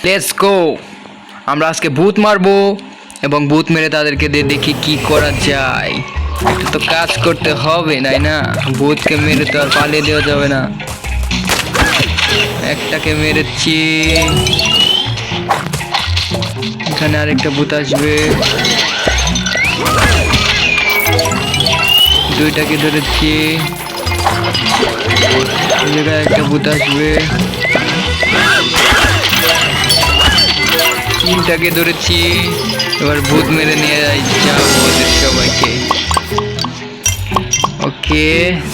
Let's go. আমরা আজকে ভূত মারবো এবং ভূত মেরে তাদেরকে দিয়ে দেখি কি করা যায়। একটু তো কাজ করতে হবে তাই না? ভূতকে মেরে তো আর পালিয়ে দেওয়া যাবে না। একটাকে মেরেছি, এখানে আরেকটা ভূত আসবে। দুইটাকে ধরেছি, এই জায়গায় একটা ভূত আসবে। তিনটাকে ধরেছি, এবার ভূত মেরে নিয়ে যাবো ওদের সবাইকে। ওকে,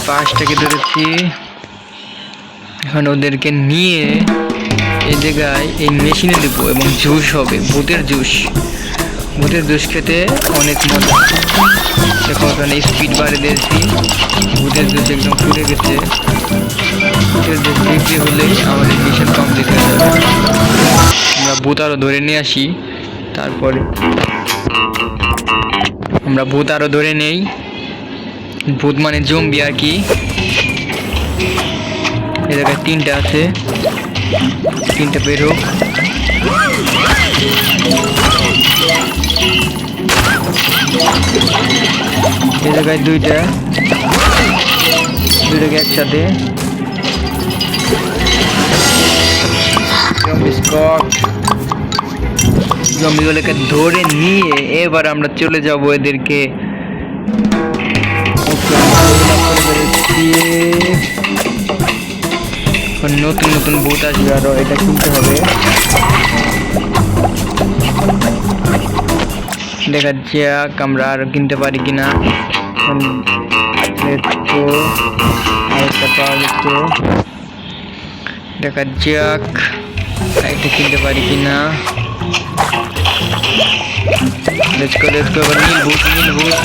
পাঁচটাকে ধরেছি। এখন ওদেরকে নিয়ে এই জায়গায় এই মেশিনে দেবো এবং জুস হবে, ভূতের জুস। ভূতের জুস খেতে অনেক মজা। দেখো ওখানে স্পিড বাড়িয়ে দিয়েছি, ভূতের জুস একদম ফুটে গেছে। ভূতের জুস বিক্রি হলেই আমাদের মিশন কমপ্লিট হয়ে যাবে। আমরা ভূত আরও ধরে নিয়ে আসি, তারপরে আমরা ভূত আরও ধরে নেই। ভূত মানে জম্বি আর কি। এ জায়গায় তিনটা আছে, তিনটা বের হোক। এ জায়গায় দুইটাকে একসাথে। জম্বিগুলোকে ধরে নিয়ে এবার আমরা চলে যাব এদেরকে। নতুন নতুন ভূত আসবে, আরো এটা কিনতে হবে। দেখা যাক আমরা আরো কিনতে পারি কিনা। দেখা যাক এটা কিনতে পারি কিনা। নীল ভূত।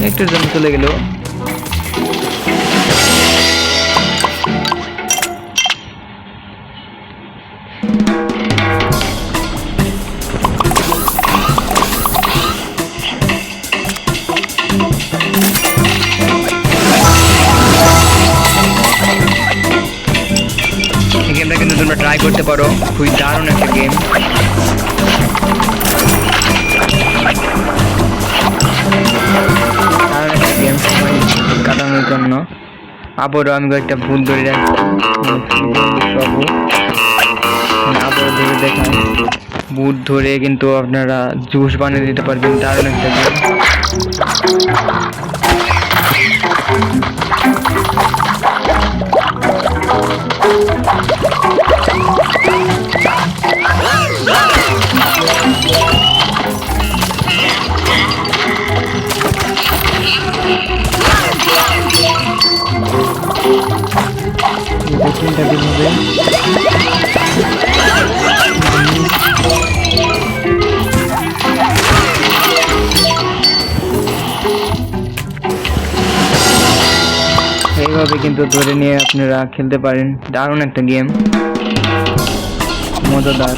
একটু জমি চলে গেল। এই গেমটা কিন্তু তোমরা ট্রাই করতে পারো, খুবই দারুণ একটা গেম। কাটানোর জন্য আবারও আমি একটা ভুল ধরে রাখছি, আবারও ধরে দেখাই। ভূত ধরে কিন্তু আপনারা জুস বানিয়ে দিতে পারবেন, দারুণ একটা গেম। তিনটা দিন হবে। এইভাবে কিন্তু ধরে নিয়ে আপনারা খেলতে পারেন, দারুণ একটা গেম, মজাদার।